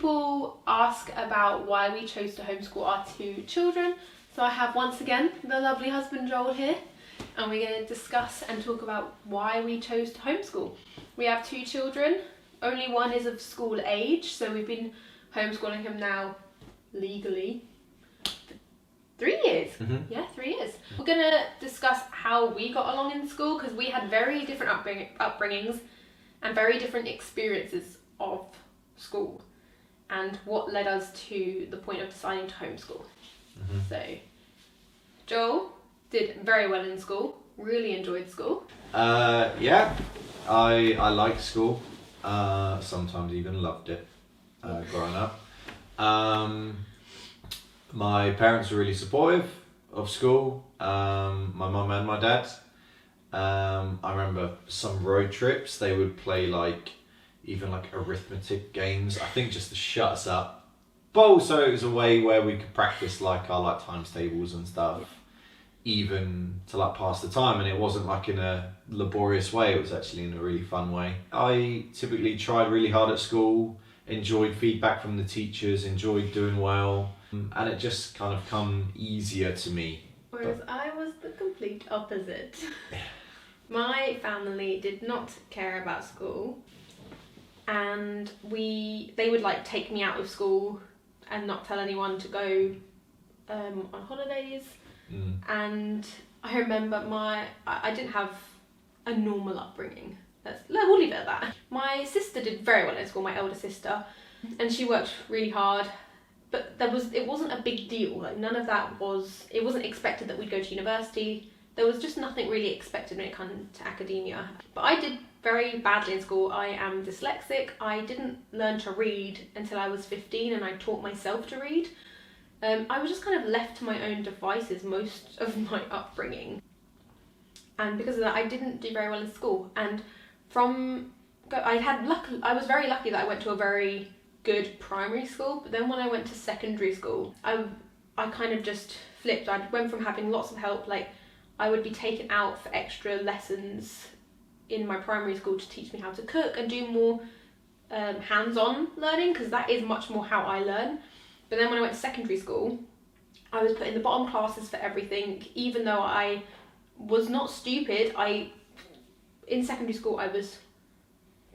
people ask about why we chose to homeschool our 2 children. So I have once again the lovely husband Joel here, and we're going to discuss and talk about why we chose to homeschool. We have 2 children, only one is of school age, so we've been homeschooling him now legally 3 years. Yeah, 3 years. We're going to discuss how we got along in school, because we had very different upbringings and very different experiences of school, and what led us to the point of deciding to homeschool. So Joel did very well in school, really enjoyed school. Yeah, I liked school, sometimes even loved it growing up. My parents were really supportive of school, my mum and my dad. I remember some road trips, they would play even arithmetic games, I think just to shut us up. But also it was a way where we could practice our times tables and stuff, even to pass the time, and it wasn't in a laborious way, it was actually in a really fun way. I typically tried really hard at school, enjoyed feedback from the teachers, enjoyed doing well, and it just kind of come easier to me. Whereas I was the complete opposite. My family did not care about school, and they would take me out of school and not tell anyone to go on holidays. And I remember I didn't have a normal upbringing. We'll leave it at that. My sister did very well in school, my elder sister, and she worked really hard, but it wasn't a big deal. None of that it wasn't expected that we'd go to university. There was just nothing really expected when it comes to academia. But I did very badly in school. I am dyslexic. I didn't learn to read until I was 15, and I taught myself to read. I was just kind of left to my own devices most of my upbringing. And because of that, I didn't do very well in school. And I was very lucky that I went to a very good primary school, but then when I went to secondary school, I kind of just flipped. I went from having lots of help, I would be taken out for extra lessons in my primary school to teach me how to cook and do more hands-on learning, because that is much more how I learn. But then when I went to secondary school, I was put in the bottom classes for everything, even though I was not stupid. In secondary school, I was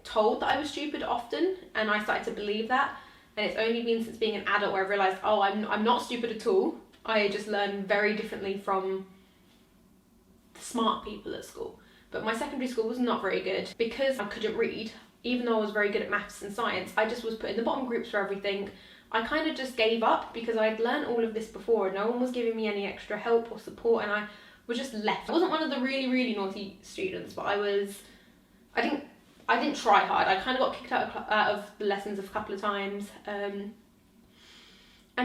told that I was stupid often, and I started to believe that. And it's only been since being an adult where I realised, I'm not stupid at all. I just learn very differently from the smart people at school. But my secondary school was not very good, because I couldn't read. Even though I was very good at maths and science, I just was put in the bottom groups for everything. I kind of just gave up, because I'd learned all of this before and no one was giving me any extra help or support, and I was just left. I wasn't one of the really, really naughty students, but I didn't try hard. I kind of got kicked out of the lessons a couple of times, and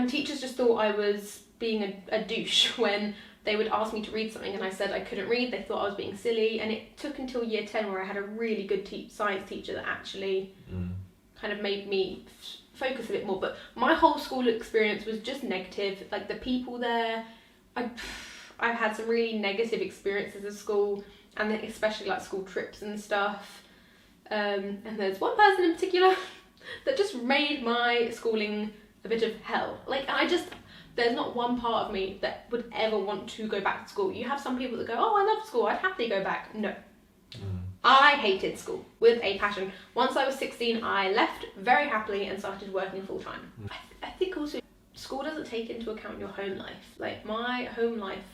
teachers just thought I was being a douche when they would ask me to read something and I said I couldn't read. They thought I was being silly, and it took until year 10 where I had a really good science teacher that actually kind of made me focus a bit more. But my whole school experience was just negative. The people there, I've had some really negative experiences at school, and especially school trips and stuff. And there's one person in particular that just made my schooling a bit of hell. There's not one part of me that would ever want to go back to school. You have some people that go, I love school, I'd happily go back. No. I hated school with a passion. Once I was 16, I left very happily and started working full time. I think also school doesn't take into account your home life. My home life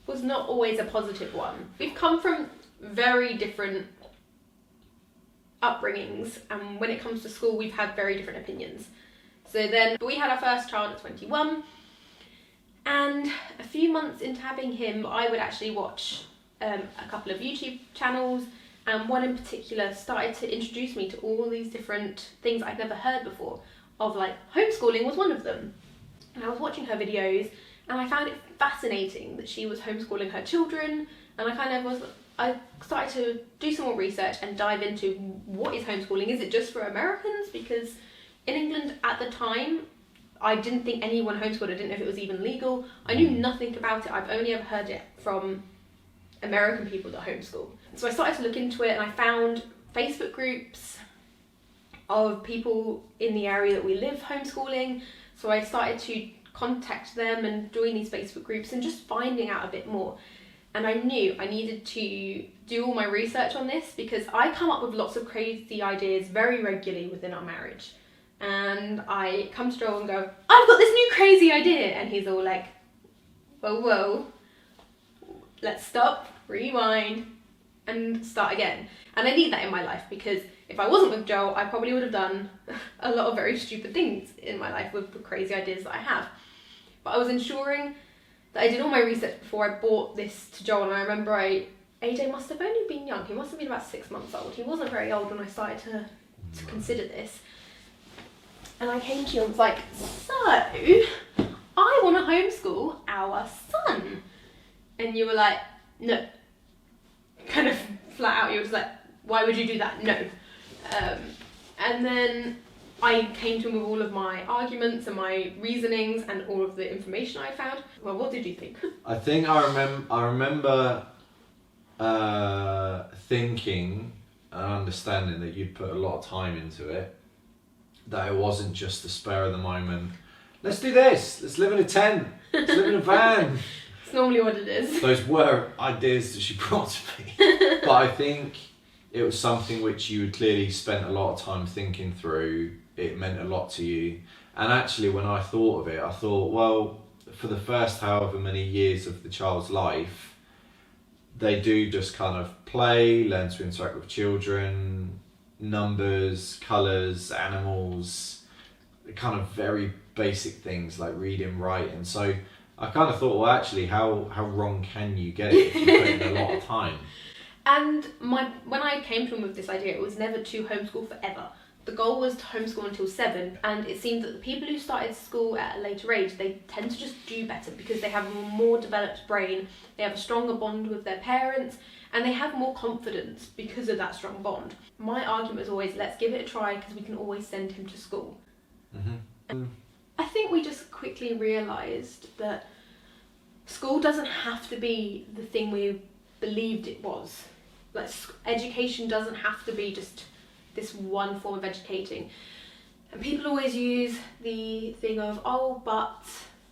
was not always a positive one. We've come from very different upbringings, and when it comes to school, we've had very different opinions. So then we had our first child at 21, and a few months into having him, I would actually watch a couple of YouTube channels, and one in particular started to introduce me to all these different things I'd never heard before, of homeschooling was one of them. And I was watching her videos, and I found it fascinating that she was homeschooling her children, and I started to do some more research and dive into what is homeschooling. Is it just for Americans? Because in England at the time, I didn't think anyone homeschooled. I didn't know if it was even legal. I knew nothing about it. I've only ever heard it from American people that homeschool. So I started to look into it, and I found Facebook groups, of people in the area that we live homeschooling. So I started to contact them and join these Facebook groups and just finding out a bit more. And I knew I needed to do all my research on this because I come up with lots of crazy ideas very regularly within our marriage. And I come to Joel and go, I've got this new crazy idea. And he's all like, whoa, let's stop, rewind, and start again. And I need that in my life because if I wasn't with Joel, I probably would have done a lot of very stupid things in my life with the crazy ideas that I have. But I was ensuring that I did all my research before I bought this to Joel. And I remember AJ must have only been young. He must have been about 6 months old. He wasn't very old when I started to consider this. And I came to you and was like, so, I want to homeschool our son. And you were like, no. Kind of flat out, you were just like, why would you do that? No. And then I came to him with all of my arguments and my reasonings and all of the information I found. Well, what did you think? I think I remember thinking and understanding that you'd put a lot of time into it, that it wasn't just the spur of the moment, let's do this, let's live in a tent, let's live in a van. It's normally what it is. Those were ideas that she brought to me. But I think it was something which you had clearly spent a lot of time thinking through. It meant a lot to you. And actually when I thought of it, I thought, well, for the first however many years of the child's life, they do just kind of play, learn to interact with children, numbers, colours, animals, kind of very basic things like reading, writing. So I kind of thought, well, actually, how wrong can you get it if you put in a lot of time? And when I came to him with this idea, it was never to homeschool forever. The goal was to homeschool until 7, and it seemed that the people who started school at a later age, they tend to just do better because they have a more developed brain, they have a stronger bond with their parents, and they have more confidence because of that strong bond. My argument was always, let's give it a try because we can always send him to school. Mm-hmm. I think we just quickly realised that school doesn't have to be the thing we believed it was. Like, education doesn't have to be just this one form of educating. And people always use the thing of, oh, but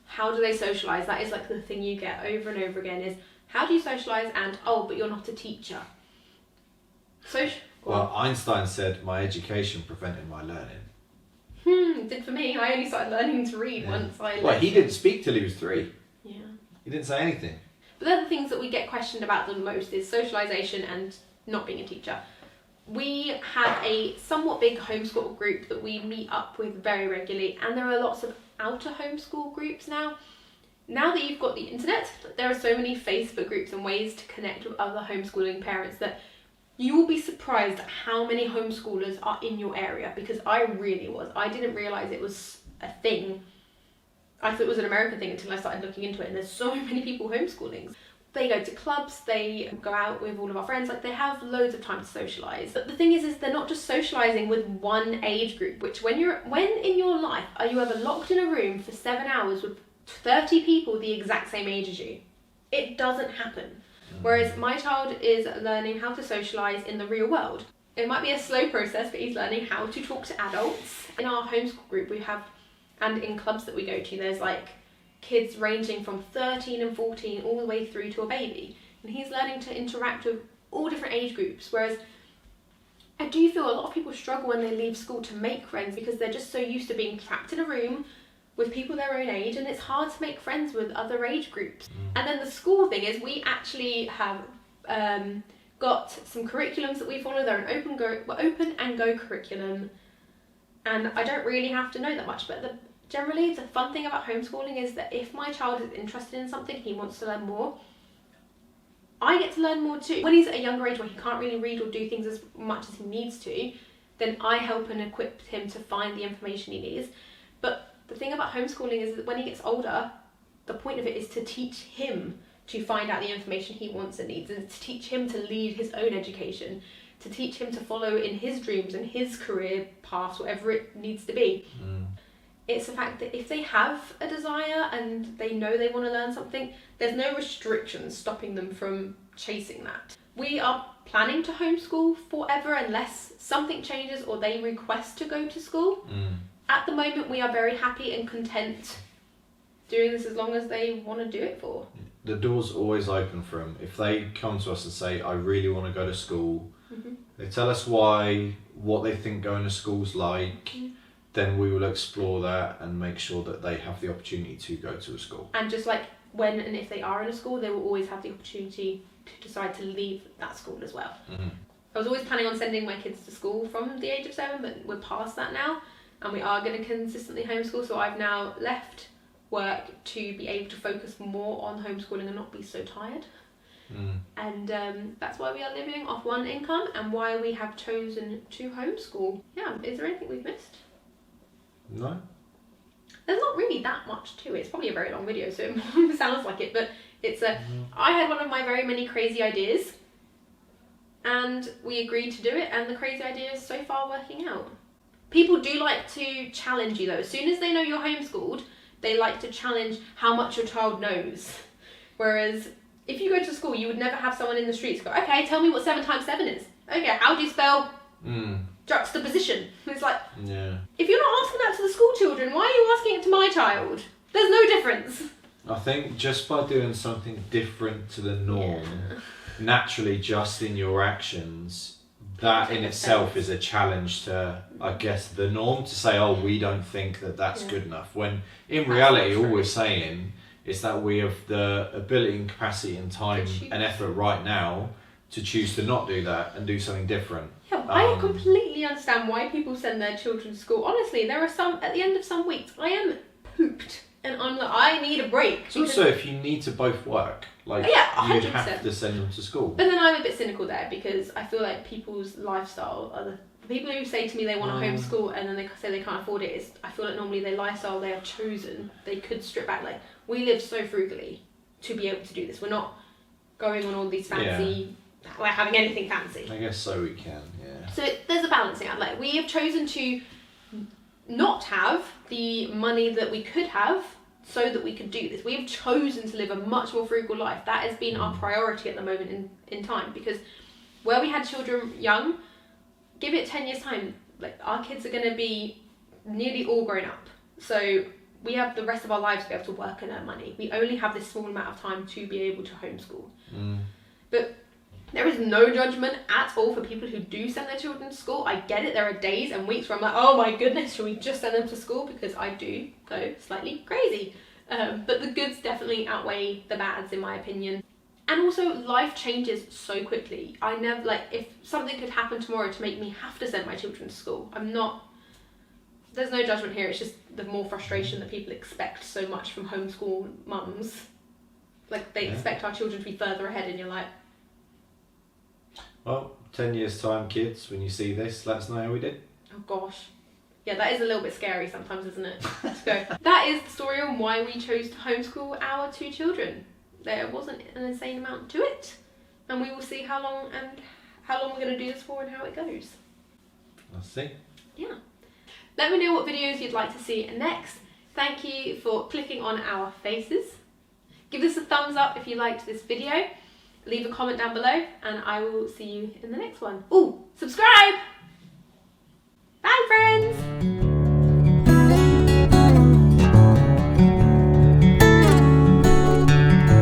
how do they socialise? That is like the thing you get over and over again is, how do you socialise? And, oh, but you're not a teacher. Well, Einstein said, my education prevented my learning. Did for me. I only started learning to read once I Well, he didn't speak till he was 3. Yeah. He didn't say anything. But they're the things that we get questioned about the most is socialisation and not being a teacher. We have a somewhat big homeschool group that we meet up with very regularly, and there are lots of outer homeschool groups now. Now that you've got the internet, there are so many Facebook groups and ways to connect with other homeschooling parents that you will be surprised at how many homeschoolers are in your area, because I really was. I didn't realise it was a thing. I thought it was an American thing until I started looking into it, and there's so many people homeschooling. They go to clubs, they go out with all of our friends, like they have loads of time to socialise. But the thing is they're not just socialising with one age group, which when in your life are you ever locked in a room for 7 hours with 30 people the exact same age as you? It doesn't happen. Whereas my child is learning how to socialise in the real world. It might be a slow process, but he's learning how to talk to adults. In our homeschool group we have, and in clubs that we go to, there's like kids ranging from 13 and 14 all the way through to a baby. And he's learning to interact with all different age groups. Whereas I do feel a lot of people struggle when they leave school to make friends because they're just so used to being trapped in a room with people their own age, and it's hard to make friends with other age groups. And then the school thing is we actually have got some curriculums that we follow. They're an open and go curriculum, and I don't really have to know that much, but generally the fun thing about homeschooling is that if my child is interested in something, he wants to learn more, I get to learn more too. When he's at a younger age where he can't really read or do things as much as he needs to, then I help and equip him to find the information he needs. But the thing about homeschooling is that when he gets older, the point of it is to teach him to find out the information he wants and needs, and to teach him to lead his own education, to teach him to follow in his dreams and his career path, whatever it needs to be. it's the fact that if they have a desire and they know they want to learn something, there's no restrictions stopping them from chasing that. We are planning to homeschool forever unless something changes or they request to go to school. At the moment, we are very happy and content doing this as long as they want to do it for. The door's always open for them. If they come to us and say, I really want to go to school, they tell us why, what they think going to school's like, then we will explore that and make sure that they have the opportunity to go to a school. And just like when and if they are in a school, they will always have the opportunity to decide to leave that school as well. I was always planning on sending my kids to school from the age of 7, but we're past that now, and we are going to consistently homeschool, so I've now left work to be able to focus more on homeschooling and not be so tired. And that's why we are living off one income and why we have chosen to homeschool. Yeah, is there anything we've missed? No. There's not really that much to it. It's probably a very long video, so it sounds like it, but it's a... I had one of my very many crazy ideas, and we agreed to do it, and the crazy idea is so far working out. People do like to challenge you though. As soon as they know you're homeschooled, they like to challenge how much your child knows. Whereas if you go to school, you would never have someone in the streets go, okay, tell me what 7 times 7 is. Okay, how do you spell juxtaposition? It's like, if you're not asking that to the school children, why are you asking it to my child? There's no difference. I think just by doing something different to the norm, naturally just in your actions, that in itself is a challenge to, I guess, the norm, to say, oh, we don't think that that's good enough. When in reality, all we're saying is that we have the ability and capacity and time and effort right now to choose to not do that and do something different. Yeah, I completely understand why people send their children to school. Honestly, there are some, at the end of some weeks, I am pooped and I'm like, I need a break. Also, if you need to both work, like, you'd have to send them to school. But then I'm a bit cynical there because I feel like people's lifestyle, the people who say to me they want to homeschool and then they say they can't afford it, is, I feel like normally their lifestyle they have chosen, they could strip back. Like, we live so frugally to be able to do this. We're not going on all these fancy, we're having anything fancy. I guess so we can, So there's a balancing act. Like, we have chosen to not have the money that we could have so that we could do this. We have chosen to live a much more frugal life. That has been our priority at the moment in time, because where we had children young, give it 10 years time, like, our kids are going to be nearly all grown up. So we have the rest of our lives to be able to work and earn money. We only have this small amount of time to be able to homeschool. But there is no judgment at all for people who do send their children to school. I get it. There are days and weeks where I'm like, oh my goodness, should we just send them to school? Because I do go slightly crazy. But the goods definitely outweigh the bads, in my opinion. And also, life changes so quickly. I never, like, if something could happen tomorrow to make me have to send my children to school, there's no judgment here. It's just the more frustration that people expect so much from homeschool mums. Like, they expect our children to be further ahead, and you're like... Well, 10 years time, kids, when you see this, let us know how we did. Oh gosh. Yeah, that is a little bit scary sometimes, isn't it? Let's go. That is the story on why we chose to homeschool our 2 children. There wasn't an insane amount to it, and we will see how long we're going to do this for and how it goes. Let's see. Yeah. Let me know what videos you'd like to see next. Thank you for clicking on our faces. Give us a thumbs up if you liked this video. Leave a comment down below, and I will see you in the next one. Ooh, subscribe! Bye, friends!